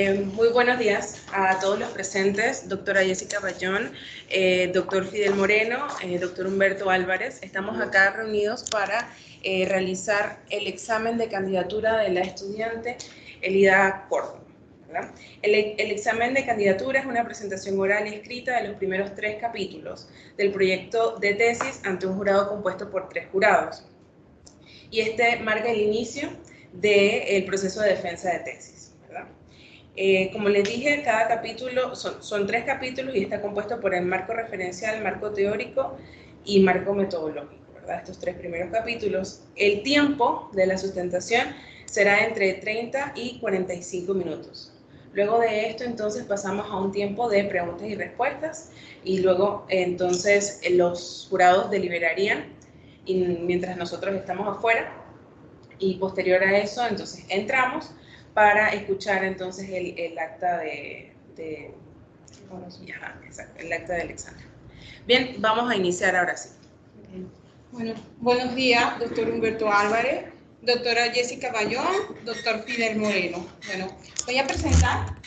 Muy buenos días a todos los presentes, doctora Jessica Bayón, doctor Fidel Moreno, doctor Humberto Álvarez. Estamos acá reunidos para realizar el examen de candidatura de la estudiante Elida Córdoba, ¿verdad? El examen de candidatura es una presentación oral y escrita de los primeros 3 capítulos del proyecto de tesis ante un jurado compuesto por 3 jurados. Y este marca el inicio del proceso de defensa de tesis, ¿verdad? Como les dije, cada capítulo son 3 capítulos y está compuesto por el marco referencial, marco teórico y marco metodológico, ¿verdad? Estos 3 primeros capítulos. El tiempo de la sustentación será entre 30 y 45 minutos. Luego de esto, entonces, pasamos a un tiempo de preguntas y respuestas y luego, entonces, los jurados deliberarían y mientras nosotros estamos afuera y posterior a eso, entonces, entramos para escuchar entonces el acta el acta del examen. Bien, vamos a iniciar ahora sí. Bueno, buenos días, doctor Humberto Álvarez, doctora Jessica Bayón, doctor Fidel Moreno. Bueno, voy a presentar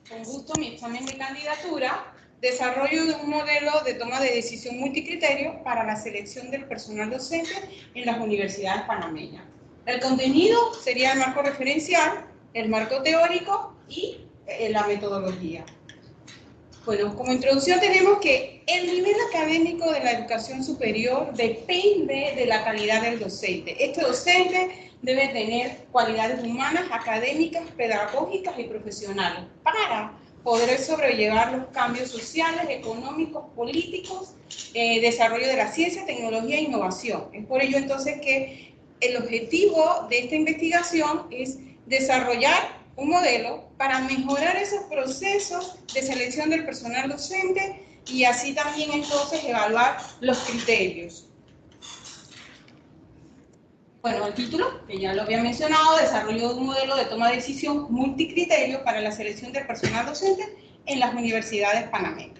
con gusto mi examen de candidatura, desarrollo de un modelo de toma de decisión multicriterio para la selección del personal docente en las universidades panameñas. El contenido sería el marco referencial, el marco teórico y la metodología. Bueno, como introducción tenemos que el nivel académico de la educación superior depende de la calidad del docente. Este docente debe tener cualidades humanas, académicas, pedagógicas y profesionales para poder sobrellevar los cambios sociales, económicos, políticos, desarrollo de la ciencia, tecnología e innovación. Es por ello entonces que el objetivo de esta investigación es desarrollar un modelo para mejorar esos procesos de selección del personal docente y así también entonces evaluar los criterios. Bueno, el título, que ya lo había mencionado, desarrollo de un modelo de toma de decisión multicriterio para la selección del personal docente en las universidades panameñas.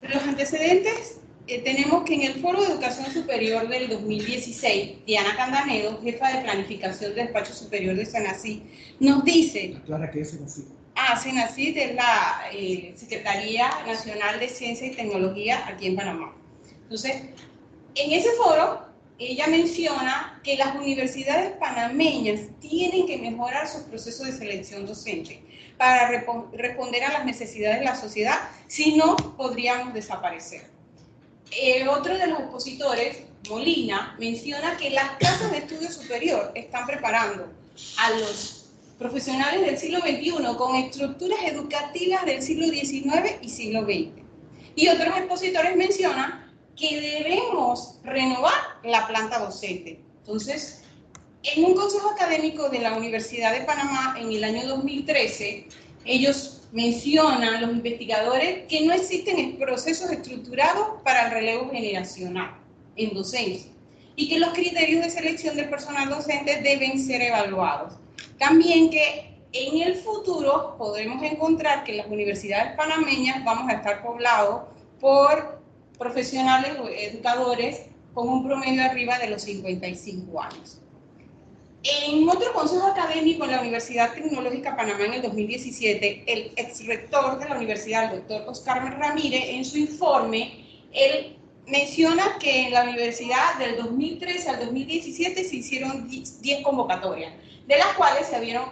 Los antecedentes, tenemos que en el Foro de Educación Superior del 2016, Diana Candanedo, jefa de planificación del Despacho Superior de SENACYT, nos dice... Aclara que es SENACYT. SENACYT es la Secretaría Nacional de Ciencia y Tecnología aquí en Panamá. Entonces, en ese foro, ella menciona que las universidades panameñas tienen que mejorar sus procesos de selección docente para responder a las necesidades de la sociedad, si no, podríamos desaparecer. Otro de los expositores, Molina, menciona que las casas de estudio superior están preparando a los profesionales del siglo XXI con estructuras educativas del siglo XIX y siglo XX. Y otros expositores mencionan que debemos renovar la planta docente. Entonces, en un consejo académico de la Universidad de Panamá en el año 2013, ellos mencionan, los investigadores, que no existen procesos estructurados para el relevo generacional en docencia y que los criterios de selección del personal docente deben ser evaluados. También que en el futuro podremos encontrar que las universidades panameñas vamos a estar poblados por profesionales o educadores con un promedio arriba de los 55 años. En otro consejo académico en la Universidad Tecnológica Panamá en el 2017, el exrector de la universidad, el doctor Oscar Ramírez, en su informe, él menciona que en la universidad del 2013 al 2017 se hicieron 10 convocatorias, de las cuales se abrieron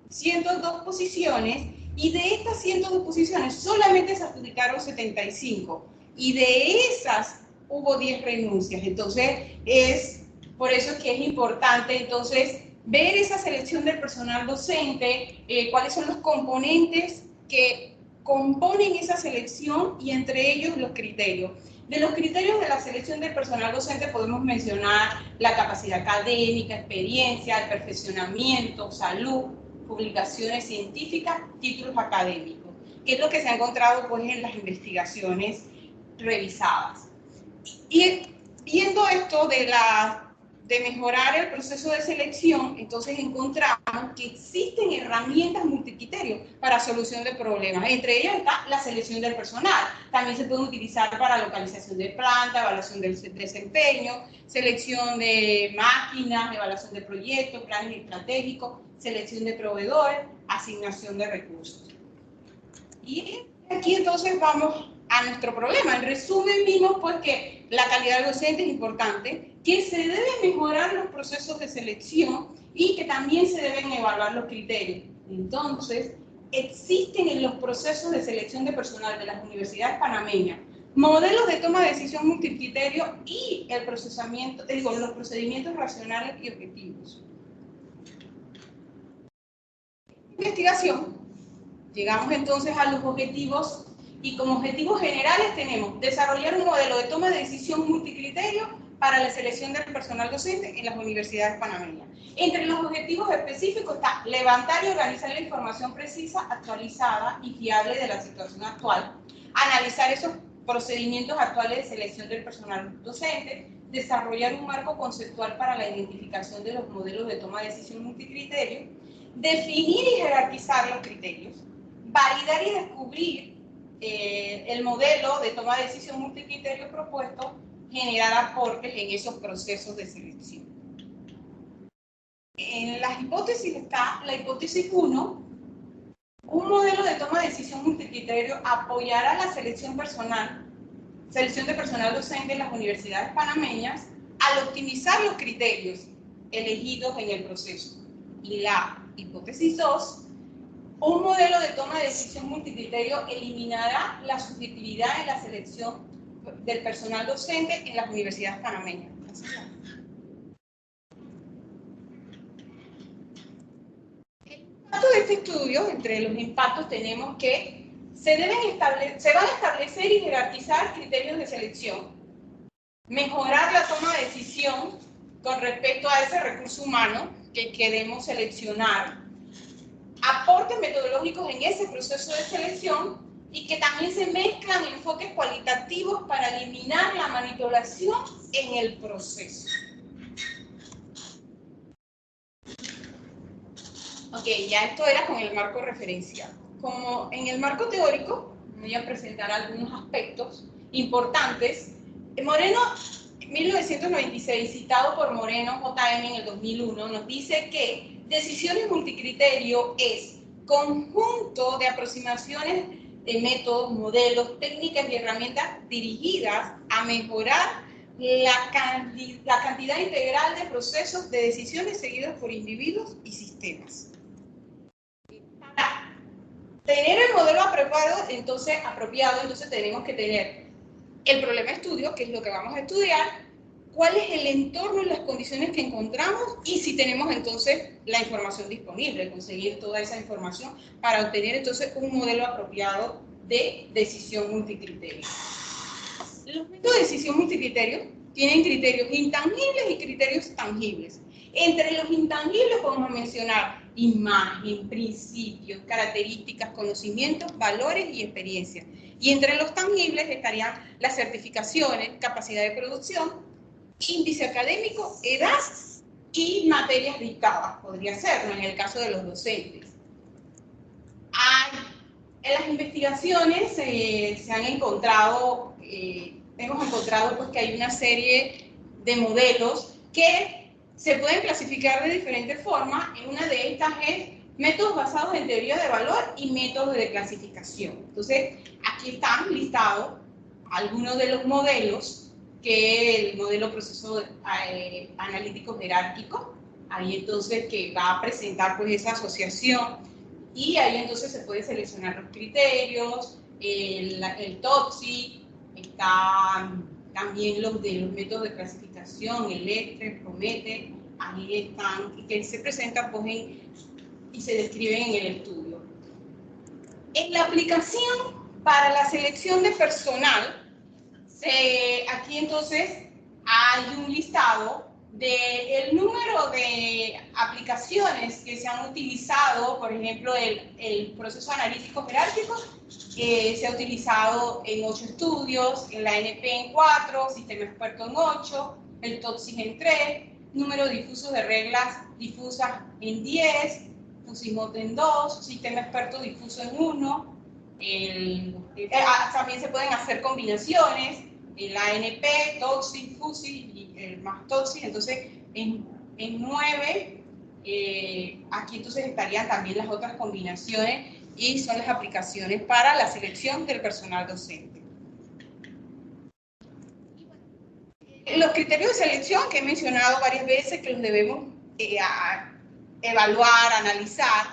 102 posiciones y de estas 102 posiciones solamente se adjudicaron 75 y de esas hubo 10 renuncias. Entonces, por eso es que es importante entonces ver esa selección del personal docente, cuáles son los componentes que componen esa selección y entre ellos los criterios. De los criterios de la selección del personal docente podemos mencionar la capacidad académica, experiencia, el perfeccionamiento, salud, publicaciones científicas, títulos académicos, que es lo que se ha encontrado pues, en las investigaciones revisadas. Y viendo esto de mejorar el proceso de selección, entonces encontramos que existen herramientas multicriterios para solución de problemas. Entre ellas está la selección del personal. También se puede utilizar para localización de planta, evaluación del desempeño, selección de máquinas, evaluación de proyectos, planes estratégicos, selección de proveedores, asignación de recursos. Y aquí entonces vamos a nuestro problema. En resumen, vimos pues que la calidad docente es importante, que se deben mejorar los procesos de selección y que también se deben evaluar los criterios. Entonces, existen en los procesos de selección de personal de las universidades panameñas modelos de toma de decisión multicriterio y el procesamiento, los procedimientos racionales y objetivos. Investigación, llegamos entonces a los objetivos y como objetivos generales tenemos desarrollar un modelo de toma de decisión multicriterio para la selección del personal docente en las universidades panameñas. Entre los objetivos específicos está levantar y organizar la información precisa, actualizada y fiable de la situación actual, analizar esos procedimientos actuales de selección del personal docente, desarrollar un marco conceptual para la identificación de los modelos de toma de decisión multicriterio, definir y jerarquizar los criterios, validar y descubrir el modelo de toma de decisión multicriterio propuesto, generar aportes en esos procesos de selección. En las hipótesis está la hipótesis 1, un modelo de toma de decisión multicriterio apoyará la selección de personal docente en las universidades panameñas al optimizar los criterios elegidos en el proceso. Y la hipótesis 2, un modelo de toma de decisión multicriterio eliminará la subjetividad en la selección del personal docente en las universidades panameñas. El impacto de este estudio, entre los impactos tenemos que se van a establecer y jerarquizar criterios de selección, mejorar la toma de decisión con respecto a ese recurso humano que queremos seleccionar, aportes metodológicos en ese proceso de selección y que también se mezclan enfoques cualitativos para eliminar la manipulación en el proceso. Ok, ya esto era con el marco referencial. Como en el marco teórico, voy a presentar algunos aspectos importantes. Moreno, 1996, citado por Moreno JM en el 2001, nos dice que decisiones multicriterio es conjunto de aproximaciones de métodos, modelos, técnicas y herramientas dirigidas a mejorar la cantidad integral de procesos de decisiones seguidos por individuos y sistemas. Para tener el modelo apropiado, entonces tenemos que tener el problema de estudio, que es lo que vamos a estudiar, cuál es el entorno y las condiciones que encontramos y si tenemos entonces la información disponible, conseguir toda esa información para obtener entonces un modelo apropiado de decisión multicriterio. Los métodos de decisión multicriterio tienen criterios intangibles y criterios tangibles. Entre los intangibles podemos mencionar imagen, principios, características, conocimientos, valores y experiencias. Y entre los tangibles estarían las certificaciones, capacidad de producción, índice académico, edad y materias dictadas, podría ser, ¿no? En el caso de los docentes. En las investigaciones se han encontrado, hemos encontrado pues, que hay una serie de modelos que se pueden clasificar de diferentes formas. En una de estas es métodos basados en teoría de valor y métodos de clasificación. Entonces, aquí están listados algunos de los modelos, que el modelo proceso analítico jerárquico, ahí entonces que va a presentar pues esa asociación y ahí entonces se puede seleccionar los criterios, el TOTSI, están también los métodos de clasificación, el ESTRE, PROMETE, ahí están, que se presentan pues y se describen en el estudio. En la aplicación para la selección de personal, aquí entonces hay un listado del número de aplicaciones que se han utilizado. Por ejemplo, el proceso analítico jerárquico se ha utilizado en 8 estudios, en la NP en 4, sistema experto en 8, el TOTSIS en 3, número difuso de reglas difusas en 10, FUSIMOT en 2, sistema experto difuso en 1, también se pueden hacer combinaciones, el ANP, TOTSIS, FUSI y el más TOTSIS, entonces en 9 Aquí entonces estarían también las otras combinaciones y son las aplicaciones para la selección del personal docente. Los criterios de selección que he mencionado varias veces que los debemos evaluar, analizar,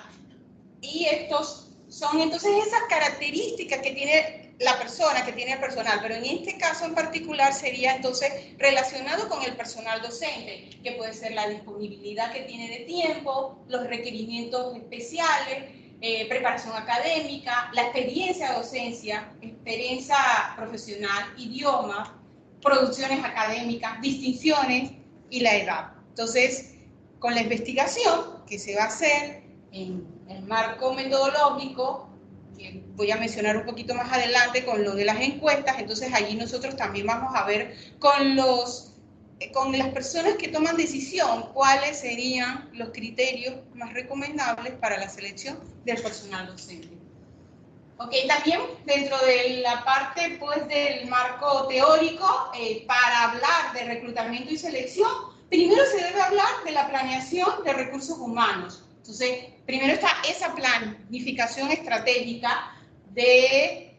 y estos son entonces esas características que tiene la persona, que tiene el personal, pero en este caso en particular sería entonces relacionado con el personal docente, que puede ser la disponibilidad que tiene de tiempo, los requerimientos especiales, preparación académica, la experiencia de docencia, experiencia profesional, idioma, producciones académicas, distinciones y la edad. Entonces, con la investigación que se va a hacer en el marco metodológico, que voy a mencionar un poquito más adelante con lo de las encuestas, entonces allí nosotros también vamos a ver con las personas que toman decisión cuáles serían los criterios más recomendables para la selección del personal docente. Ok, también dentro de la parte pues del marco teórico, para hablar de reclutamiento y selección, primero se debe hablar de la planeación de recursos humanos. Entonces, primero está esa planificación estratégica de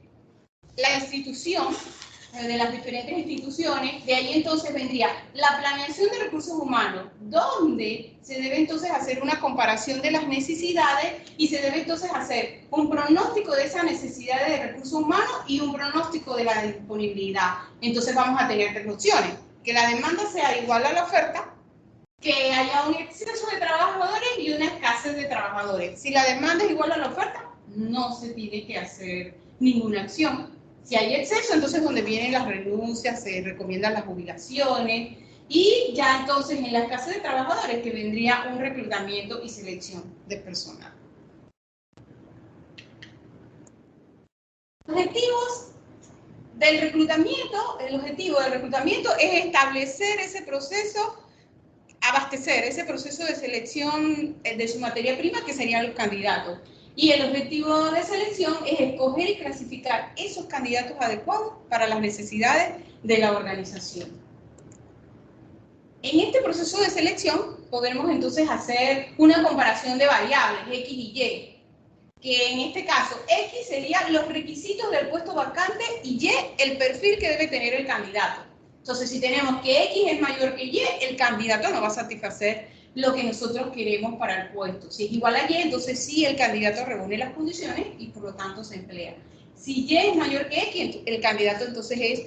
la institución, de las diferentes instituciones. De ahí entonces vendría la planeación de recursos humanos, donde se debe entonces hacer una comparación de las necesidades y se debe entonces hacer un pronóstico de esas necesidades de recursos humanos y un pronóstico de la disponibilidad. Entonces vamos a tener tres opciones: que la demanda sea igual a la oferta, que haya un exceso de trabajadores y una escasez de trabajadores. Si la demanda es igual a la oferta, no se tiene que hacer ninguna acción. Si hay exceso, entonces donde vienen las renuncias, se recomiendan las jubilaciones, y ya entonces en la escasez de trabajadores que vendría un reclutamiento y selección de personal. Objetivos del reclutamiento. El objetivo del reclutamiento es establecer ese proceso, abastecer ese proceso de selección de su materia prima, que serían los candidatos. Y el objetivo de selección es escoger y clasificar esos candidatos adecuados para las necesidades de la organización. En este proceso de selección podremos entonces hacer una comparación de variables, X y Y, que en este caso X serían los requisitos del puesto vacante y Y el perfil que debe tener el candidato. Entonces, si tenemos que X es mayor que Y, el candidato no va a satisfacer lo que nosotros queremos para el puesto. Si es igual a Y, entonces sí, el candidato reúne las condiciones y por lo tanto se emplea. Si Y es mayor que X, el candidato entonces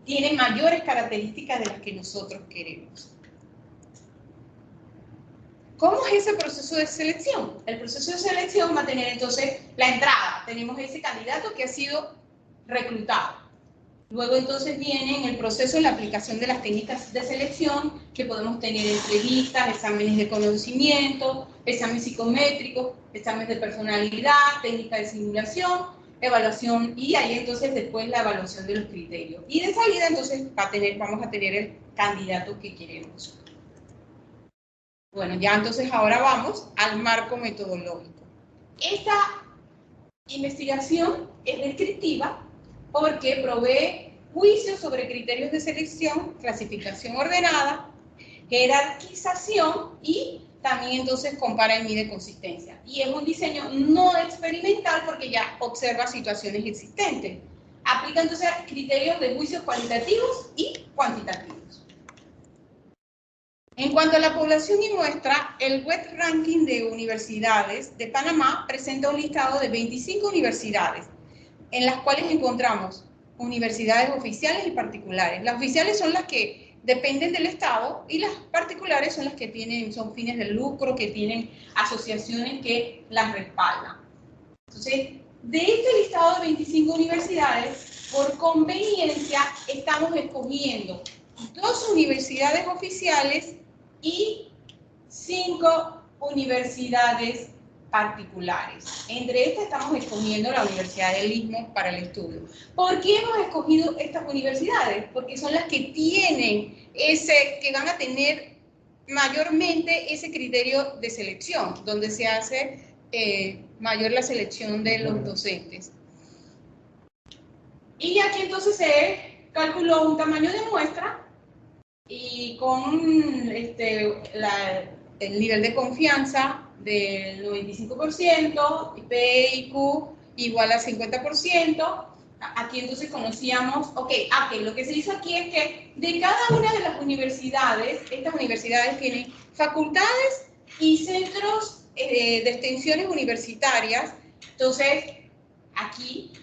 tiene mayores características de las que nosotros queremos. ¿Cómo es ese proceso de selección? El proceso de selección va a tener entonces la entrada. Tenemos ese candidato que ha sido reclutado. Luego entonces viene el proceso de la aplicación de las técnicas de selección, que podemos tener entrevistas, exámenes de conocimiento, exámenes psicométricos, exámenes de personalidad, técnica de simulación, evaluación, y ahí entonces después la evaluación de los criterios. Y de salida entonces vamos a tener el candidato que queremos. Bueno, ya entonces ahora vamos al marco metodológico. Esta investigación es descriptiva porque provee juicios sobre criterios de selección, clasificación ordenada, jerarquización y también entonces compara y mide consistencia. Y es un diseño no experimental porque ya observa situaciones existentes. Aplica entonces criterios de juicios cualitativos y cuantitativos. En cuanto a la población y muestra, el Web Ranking de Universidades de Panamá presenta un listado de 25 universidades, en las cuales encontramos universidades oficiales y particulares. Las oficiales son las que dependen del Estado y las particulares son las que son fines de lucro, que tienen asociaciones que las respaldan. Entonces, de este listado de 25 universidades, por conveniencia, estamos escogiendo 2 universidades oficiales y 5 universidades particulares. Entre estas estamos escogiendo la Universidad del Istmo para el estudio. ¿Por qué hemos escogido estas universidades? Porque son las que tienen que van a tener mayormente ese criterio de selección, donde se hace mayor la selección de los docentes. Y aquí entonces se calculó un tamaño de muestra y con el nivel de confianza del 95%, PIQ igual al 50%. Aquí entonces conocíamos, ok, lo que se hizo aquí es que de cada una de las universidades, estas universidades tienen facultades y centros de extensiones universitarias. Entonces, aquí,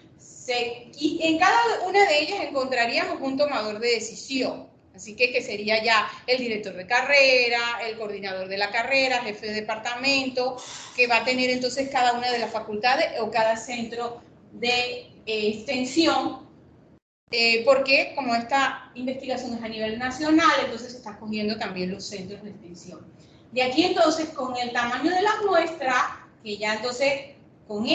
y en cada una de ellas encontraríamos un tomador de decisión. Así que sería ya el director de carrera, el coordinador de la carrera, jefe de departamento, que va a tener entonces cada una de las facultades o cada centro de extensión, porque como esta investigación es a nivel nacional, entonces se está cogiendo también los centros de extensión. De aquí entonces, con el tamaño de la muestra, que ya entonces con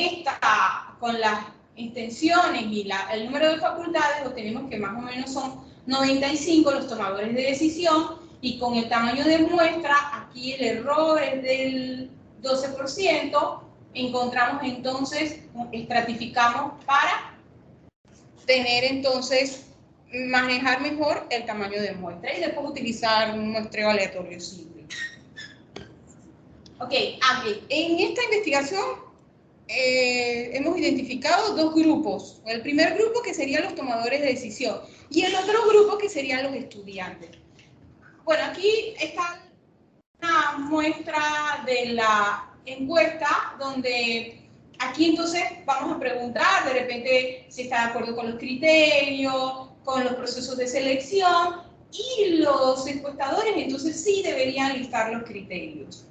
las extensiones y el número de facultades, obtenemos que más o menos son 95 los tomadores de decisión, y con el tamaño de muestra, aquí el error es del 12%, encontramos entonces, estratificamos para tener entonces, manejar mejor el tamaño de muestra y después utilizar un muestreo aleatorio simple. Ok, aquí, en esta investigación hemos identificado dos grupos. El primer grupo que serían los tomadores de decisión y el otro grupo que serían los estudiantes. Bueno, aquí está una muestra de la encuesta donde aquí entonces vamos a preguntar de repente si está de acuerdo con los criterios, con los procesos de selección, y los encuestadores entonces sí deberían listar los criterios.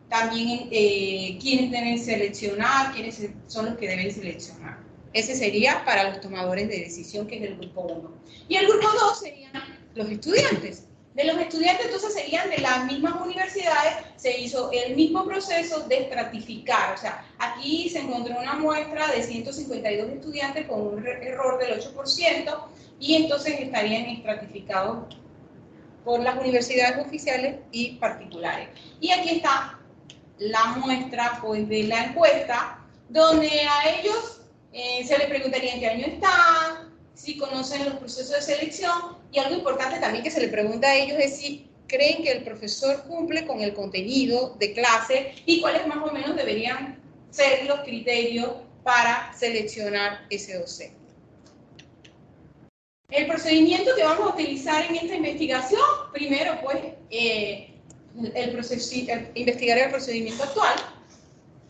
También quiénes deben seleccionar, quiénes son los que deben seleccionar. Ese sería para los tomadores de decisión, que es el grupo 1. Y el grupo 2 serían los estudiantes. De los estudiantes entonces serían de las mismas universidades, se hizo el mismo proceso de estratificar. O sea, aquí se encontró una muestra de 152 estudiantes con un error del 8%, y entonces estarían estratificados por las universidades oficiales y particulares. Y aquí está la muestra pues, de la encuesta, donde a ellos se les preguntaría en qué año están, si conocen los procesos de selección, y algo importante también que se les pregunta a ellos es si creen que el profesor cumple con el contenido de clase y cuáles más o menos deberían ser los criterios para seleccionar ese docente. El procedimiento que vamos a utilizar en esta investigación, primero pues investigar el procedimiento actual,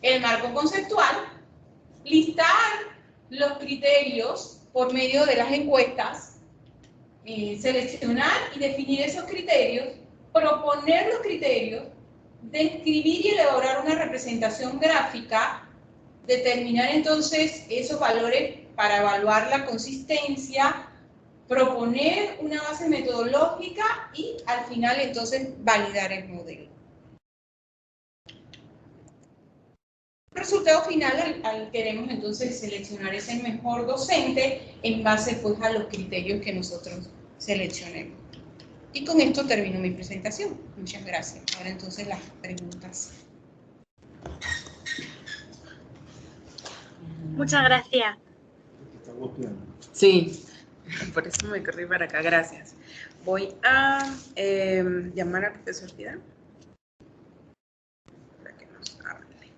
el marco conceptual, listar los criterios por medio de las encuestas, seleccionar y definir esos criterios, proponer los criterios, describir y elaborar una representación gráfica, determinar entonces esos valores para evaluar la consistencia, proponer una base metodológica y al final entonces validar el modelo. El resultado final queremos entonces seleccionar ese mejor docente en base pues a los criterios que nosotros seleccionemos. Y con esto termino mi presentación. Muchas gracias. Ahora entonces las preguntas. Muchas gracias. Sí, por eso me corrí para acá, gracias. Voy a llamar al profesor Fidel para que nos hable.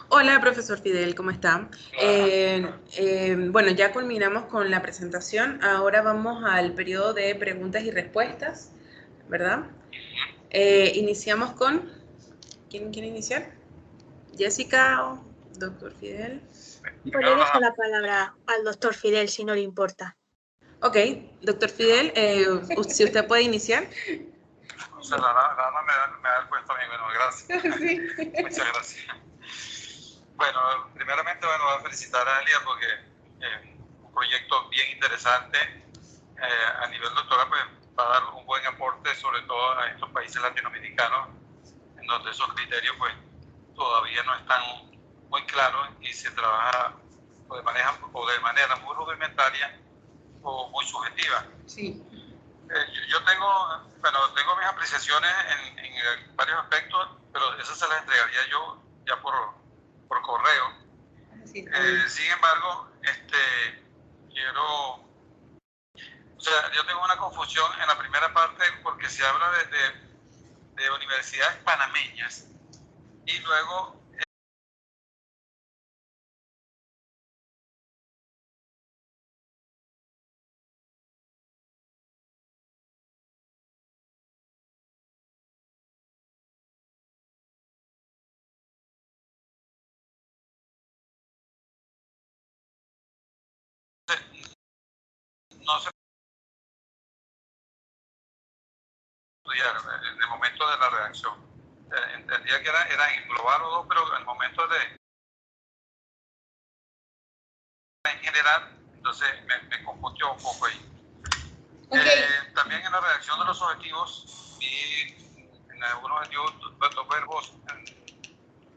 Hola, profesor Fidel, ¿cómo está? Bueno, ya culminamos con la presentación. Ahora vamos al periodo de preguntas y respuestas, ¿verdad? Iniciamos con... ¿Quién quiere iniciar? ¿Jessica o doctor Fidel? Pues le dejo la palabra al doctor Fidel, si no le importa. Ok, doctor Fidel, si usted puede iniciar. O sea, la dama me da el puesto a mí, bueno, gracias. Sí. Muchas gracias. Bueno, primeramente, bueno, voy a felicitar a Elia porque un proyecto bien interesante a nivel doctoral, pues va a dar un buen aporte, sobre todo a estos países latinoamericanos, en donde esos criterios, pues, todavía no están muy claros y se trabaja o de manera muy rudimentaria o muy subjetiva. Sí. Yo tengo mis apreciaciones en varios aspectos, pero esas se las entregaría yo ya por correo. Sin embargo, quiero, o sea, yo tengo una confusión en la primera parte porque se habla de universidades panameñas y luego no se estudiar en el momento de la redacción. Entendía que era englobar los dos, pero en el momento de en general, entonces me confundió un poco ahí. Okay. También en la redacción de los objetivos vi en algunos objetivos dos verbos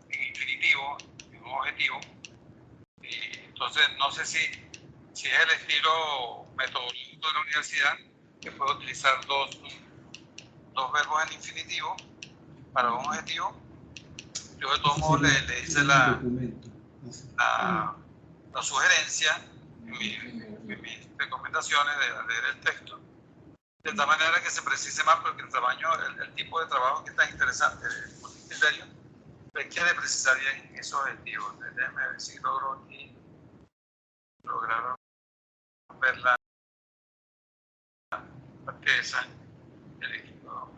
en infinitivo, en un objetivo, y entonces no sé si es el estilo metodológico de la universidad que puede utilizar dos verbos en infinitivo para un objetivo. Yo de todos modos le hice la sugerencia en mis recomendaciones de leer el texto, de tal manera que se precise más, porque el tamaño, el tipo de trabajo que está interesante por mi criterio, requiere precisar bien esos objetivos. Déjenme ver si logro aquí lograr ver la pieza del equipo.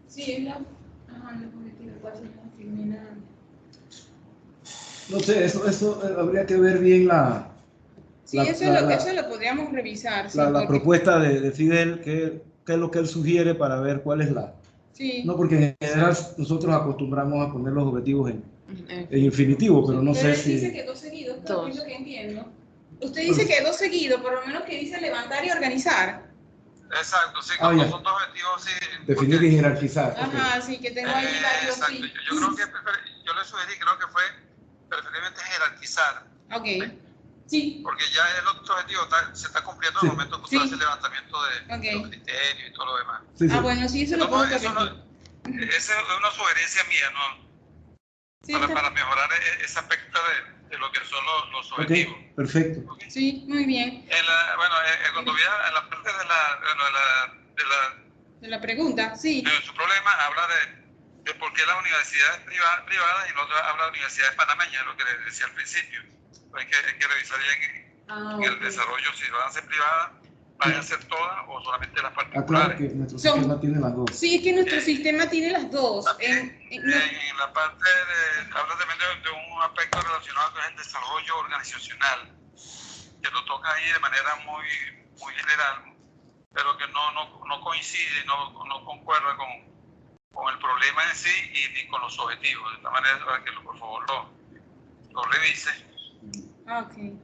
Sí, es la... Ajá, los objetivos, ¿cuál es la finalidad? No sé, eso habría que ver bien Sí, eso lo podríamos revisar. Sí, la propuesta de Fidel, qué es lo que él sugiere para ver cuál es la... Sí. No, porque en general nosotros acostumbramos a poner los objetivos en infinitivo, pero no sé si... Él dice que dos seguidos, pero es lo que entiendo. Usted dice que dos seguidos, por lo menos que dice levantar y organizar. Exacto, sí, cuando son dos objetivos, sí. Definir y jerarquizar. Ajá, okay. Sí, que tengo ahí varios, exacto. Sí. Yo creo que, yo le sugerí, creo que fue preferiblemente jerarquizar. Ok, sí. Porque ya el otro objetivo se está cumpliendo en el momento que usted hace el levantamiento de los criterios y todo lo demás. Sí, sí. Bueno, sí, eso lo puedo corregir. Esa es una sugerencia mía, ¿no? Sí, para mejorar ese aspecto de lo que son los objetivos. Okay, perfecto. ¿Okay? Sí, muy bien. Cuando vea en la parte de la pregunta, sí. Su problema habla de por qué las universidades privadas y nosotros habla de universidades panameñas, lo que les decía al principio. Hay que revisar bien en el desarrollo si van a ser privadas, van a ser todas o solamente las particulares. Claro que nuestro sistema tiene las dos. Sí, es que nuestro sistema tiene las dos. En la parte habla también de un aspecto relacionado con el desarrollo organizacional, que lo toca ahí de manera muy general, pero que no coincide, no concuerda con el problema en sí y ni con los objetivos. De esta manera, para que por favor lo revise. Okay.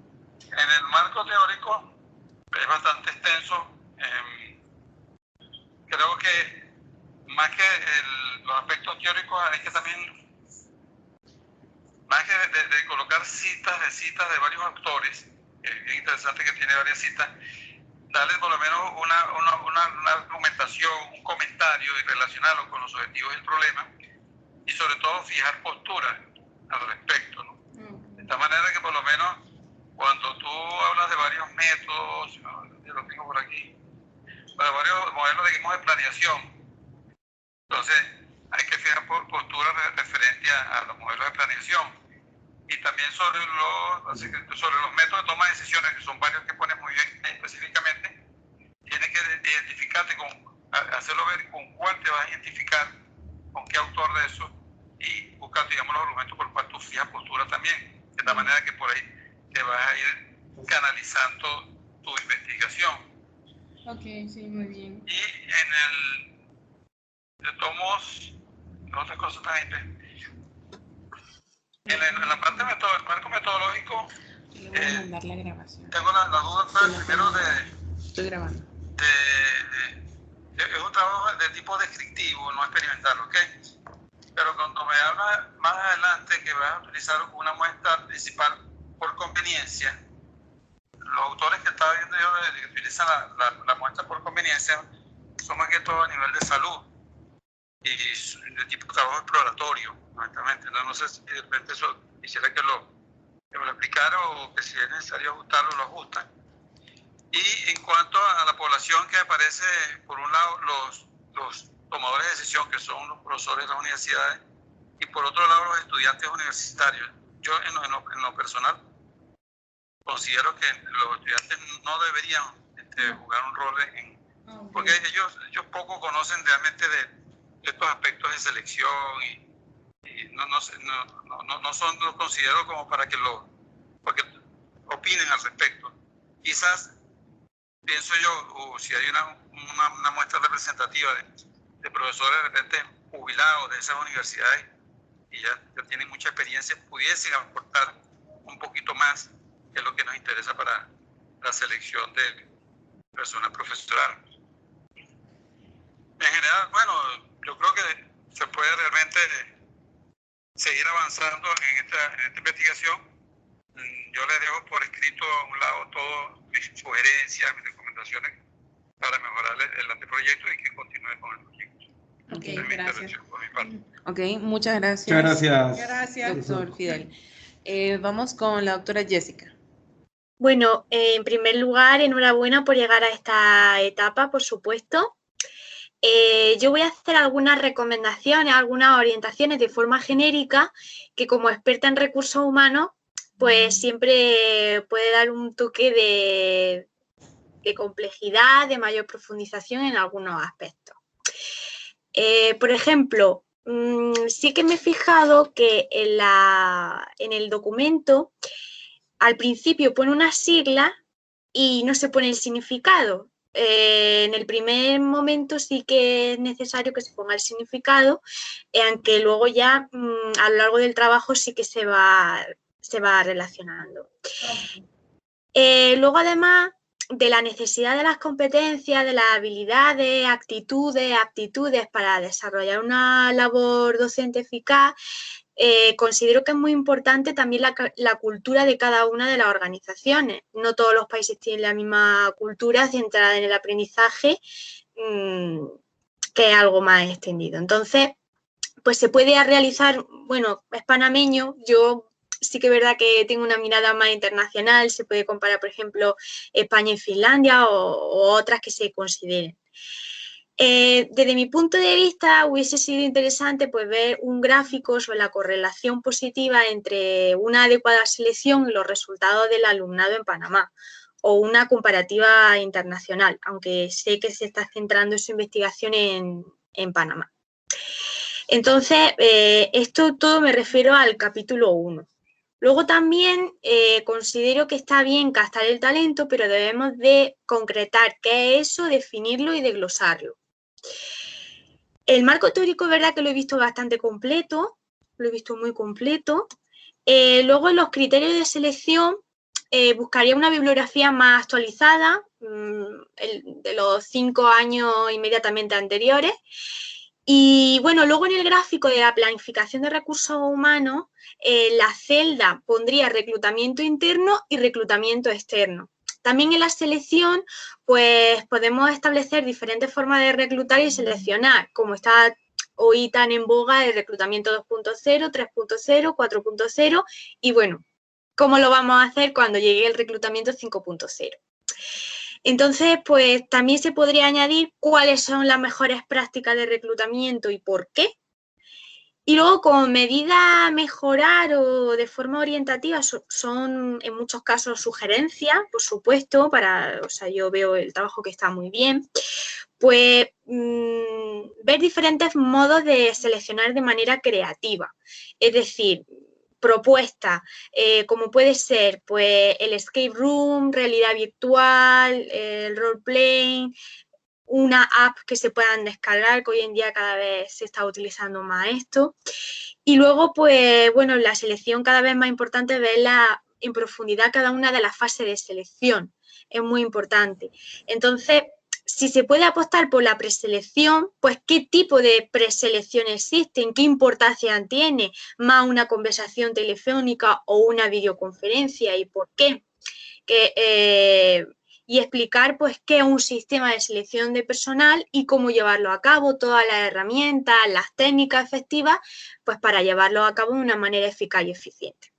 En el marco teórico es bastante extenso. Creo que más que los aspectos teóricos hay que también, más que de colocar citas de varios autores, es interesante que tiene varias citas, darles por lo menos una argumentación, un comentario y relacionarlo con los objetivos del problema y sobre todo fijar posturas al respecto, ¿no? De esta manera que por lo menos cuando tú hablas de varios métodos, yo lo tengo por aquí, varios modelos de planeación, entonces hay que fijar posturas referentes a los modelos de planeación y también sobre los métodos de toma de decisiones, que son varios que ponen muy bien específicamente. Tienes que identificarte hacerlo ver con cuál te vas a identificar, con qué autor de eso, y buscar, digamos, los argumentos por cual tú fijas postura también, de tal manera que por ahí te vas a ir canalizando tu investigación. Ok, sí, muy bien. Y tomos otras cosas también. En la parte del marco metodológico, le voy a mandar la grabación. Tengo la duda primero Estoy grabando. Es un trabajo de tipo descriptivo, no experimental, ¿ok? Pero cuando me habla más adelante que vas a utilizar una muestra principal por conveniencia, los autores que estaba viendo yo que utilizan la muestra por conveniencia son más que todo a nivel de salud y de tipo de trabajo exploratorio, honestamente. No sé si de repente eso quisiera que me lo explicara o que si es necesario ajustarlo, lo ajustan. Y en cuanto a la población que aparece, por un lado, los tomadores de decisión, que son los profesores de las universidades, y por otro lado, los estudiantes universitarios. Yo, en lo personal, considero que los estudiantes no deberían jugar un rol porque ellos poco conocen realmente de estos aspectos de selección y no son, los considero como para que porque opinen al respecto. Quizás, pienso yo, si hay una muestra representativa de profesores de repente jubilados de esas universidades y ya tienen mucha experiencia, pudiesen aportar un poquito más, que es lo que nos interesa para la selección de personal profesoral. En general, bueno, yo creo que se puede realmente seguir avanzando en esta investigación. Yo les dejo por escrito a un lado todas mis sugerencias, mis recomendaciones para mejorar el anteproyecto y que continúe con el proyecto. Ok, gracias. Por mi parte. Ok, muchas gracias. Muchas gracias. Gracias. Doctor Fidel. Vamos con la doctora Jessica. Bueno, en primer lugar, enhorabuena por llegar a esta etapa, por supuesto. Yo voy a hacer algunas recomendaciones, algunas orientaciones de forma genérica, que como experta en recursos humanos, pues siempre puede dar un toque de complejidad, de mayor profundización en algunos aspectos. Por ejemplo, sí que me he fijado que en el documento al principio pone una sigla y no se pone el significado. En el primer momento sí que es necesario que se ponga el significado, aunque luego ya a lo largo del trabajo sí que se va relacionando. Luego, además de la necesidad de las competencias, de las habilidades, actitudes, aptitudes para desarrollar una labor docente eficaz, considero que es muy importante también la cultura de cada una de las organizaciones. No todos los países tienen la misma cultura centrada en el aprendizaje, que es algo más extendido. Entonces, pues se puede realizar, bueno, es panameño, yo sí que es verdad que tengo una mirada más internacional, se puede comparar, por ejemplo, España y Finlandia o otras que se consideren. Desde mi punto de vista, hubiese sido interesante pues, ver un gráfico sobre la correlación positiva entre una adecuada selección y los resultados del alumnado en Panamá, o una comparativa internacional, aunque sé que se está centrando su investigación en Panamá. Entonces, esto todo me refiero al capítulo 1. Luego también considero que está bien captar el talento, pero debemos de concretar qué es eso, definirlo y desglosarlo. El marco teórico es verdad que lo he visto bastante completo, lo he visto muy completo. Luego en los criterios de selección buscaría una bibliografía más actualizada, de los 5 años inmediatamente anteriores. Y bueno, luego en el gráfico de la planificación de recursos humanos, la celda pondría reclutamiento interno y reclutamiento externo. También en la selección, pues podemos establecer diferentes formas de reclutar y seleccionar, como está hoy tan en boga el reclutamiento 2.0, 3.0, 4.0 y bueno, ¿cómo lo vamos a hacer cuando llegue el reclutamiento 5.0? Entonces, pues también se podría añadir cuáles son las mejores prácticas de reclutamiento y por qué. Y luego, como medida a mejorar o de forma orientativa, son en muchos casos sugerencias, por supuesto, yo veo el trabajo que está muy bien, pues ver diferentes modos de seleccionar de manera creativa. Es decir, propuestas, como puede ser pues, el escape room, realidad virtual, el role-playing, una app que se puedan descargar, que hoy en día cada vez se está utilizando más esto. Y luego, pues, bueno, la selección cada vez más importante, verla en profundidad cada una de las fases de selección. Es muy importante. Entonces, si se puede apostar por la preselección, pues qué tipo de preselección existen, qué importancia tiene más una conversación telefónica o una videoconferencia y por qué. Y explicar pues qué es un sistema de selección de personal y cómo llevarlo a cabo, todas las herramientas, las técnicas efectivas, pues para llevarlo a cabo de una manera eficaz y eficiente.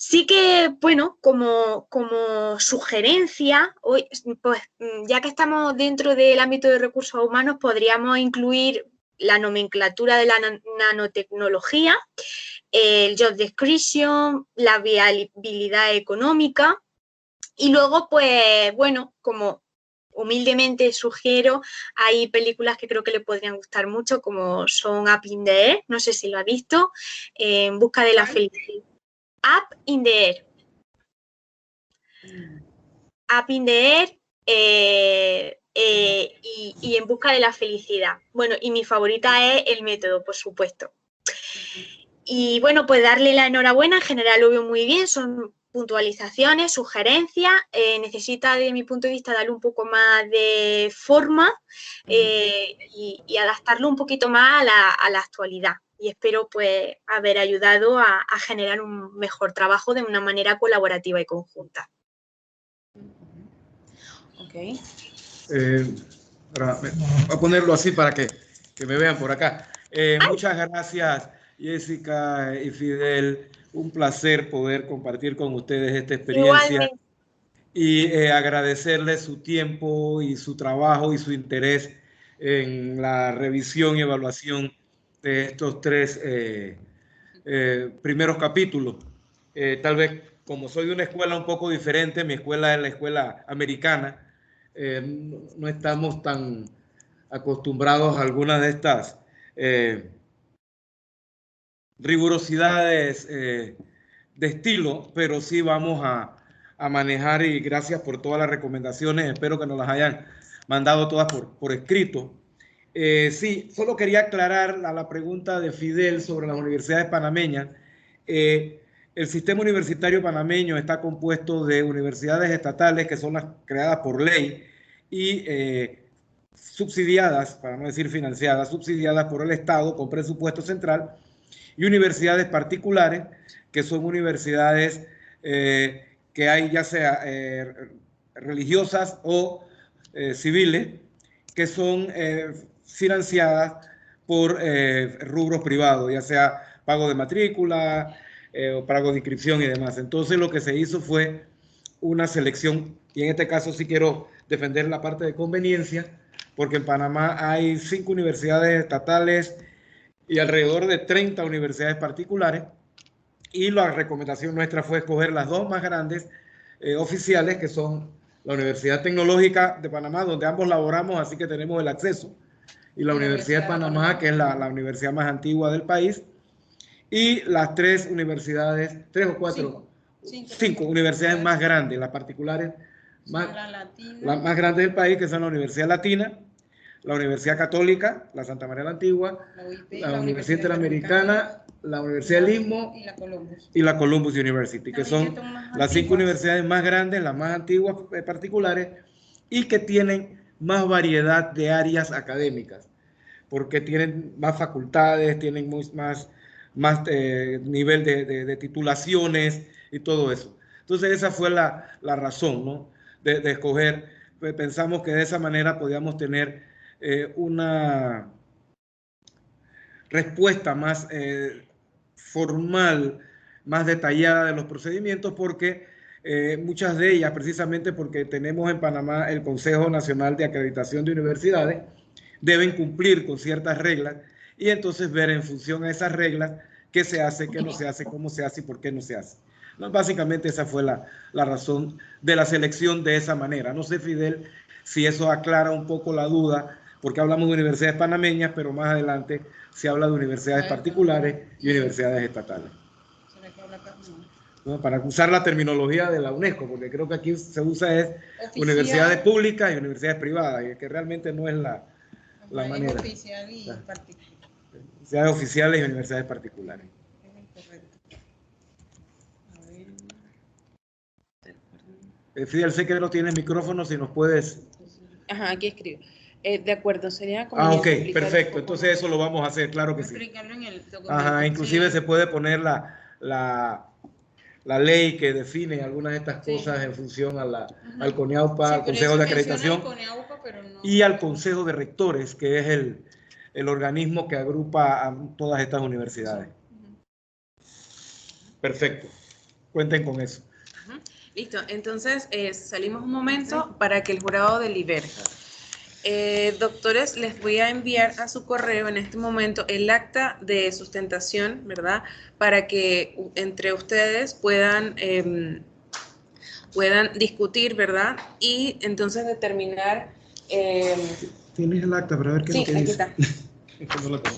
Sí que, bueno, como sugerencia, hoy, pues ya que estamos dentro del ámbito de recursos humanos, podríamos incluir la nomenclatura de la nanotecnología, el job description, la viabilidad económica y luego, pues, bueno, como humildemente sugiero, hay películas que creo que le podrían gustar mucho, como son Up in the Air, no sé si lo ha visto, En busca de la felicidad. Up in the Air. Up in the Air y En busca de la felicidad. Bueno, y mi favorita es El método, por supuesto. Y bueno, pues darle la enhorabuena, en general lo veo muy bien, son puntualizaciones, sugerencias, necesita de mi punto de vista darle un poco más de forma y adaptarlo un poquito más a la actualidad. Y espero pues haber ayudado a generar un mejor trabajo de una manera colaborativa y conjunta. Ok. Voy a ponerlo así para que me vean por acá. Muchas gracias, Jessica y Fidel. Un placer poder compartir con ustedes esta experiencia. Igualmente. Y agradecerles su tiempo y su trabajo y su interés en la revisión y evaluación de estos 3 primeros capítulos. Tal vez, como soy de una escuela un poco diferente, mi escuela es la escuela americana, no estamos tan acostumbrados a algunas de estas rigurosidades de estilo, pero sí vamos a manejar, y gracias por todas las recomendaciones, espero que nos las hayan mandado todas por escrito. Sí, solo quería aclarar a la pregunta de Fidel sobre las universidades panameñas. El sistema universitario panameño está compuesto de universidades estatales, que son las creadas por ley, y subsidiadas, para no decir financiadas, subsidiadas por el Estado con presupuesto central, y universidades particulares, que son universidades que hay ya sea religiosas o civiles, que son financiadas por rubros privados, ya sea pago de matrícula o pago de inscripción y demás. Entonces lo que se hizo fue una selección, y en este caso sí quiero defender la parte de conveniencia, porque en Panamá hay 5 universidades estatales y alrededor de 30 universidades particulares, y la recomendación nuestra fue escoger las 2 más grandes oficiales, que son la Universidad Tecnológica de Panamá, donde ambos laboramos, así que tenemos el acceso, y la Universidad de Panamá, que es la universidad más antigua del país, y las 3 universidades, 3 o 4, 5 universidades más grandes, las particulares las más grandes del país, que son la Universidad Latina, la Universidad Católica, la Santa María la Antigua, la Universidad Interamericana, la Universidad del Istmo y la Columbus University, que son las 5 universidades más grandes, las más antiguas particulares, y que tienen más variedad de áreas académicas, porque tienen más facultades, tienen más nivel de titulaciones y todo eso. Entonces esa fue la razón, ¿no?, de escoger. Pensamos que de esa manera podíamos tener una respuesta más formal, más detallada de los procedimientos, porque muchas de ellas, precisamente porque tenemos en Panamá el Consejo Nacional de Acreditación de Universidades, deben cumplir con ciertas reglas, y entonces ver en función a esas reglas qué se hace, qué no se hace, cómo se hace y por qué no se hace. No, básicamente esa fue la razón de la selección de esa manera. No sé, Fidel, si eso aclara un poco la duda, porque hablamos de universidades panameñas, pero más adelante se habla de universidades particulares y universidades estatales. ¿No? Para usar la terminología de la UNESCO, porque creo que aquí se usa es universidades públicas y universidades privadas, y que realmente no es la manera. Oficial y particular. Universidades oficiales y universidades particulares. Fidel, sé que no tienes micrófono, si nos puedes... Ajá, aquí escribo. De acuerdo, sería como... ok, perfecto. Entonces eso lo vamos a hacer, claro que sí. En el documento. Ajá, inclusive sí. Se puede poner la ley que define algunas de estas cosas en función al CONEAUPA, al Consejo de Acreditación, y al Consejo de Rectores, que es el organismo que agrupa a todas estas universidades. Perfecto. cuenten con eso. Listo, entonces salimos un momento para que el jurado delibere. Doctores, les voy a enviar a su correo en este momento el acta de sustentación, ¿verdad? Para que entre ustedes puedan discutir, ¿verdad? Y entonces determinar... Tienes el acta para ver qué es lo que dice. Sí, aquí está. Es que no la tengo.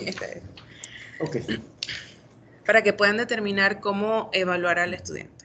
Esta es. Ok. Para que puedan determinar cómo evaluar al estudiante.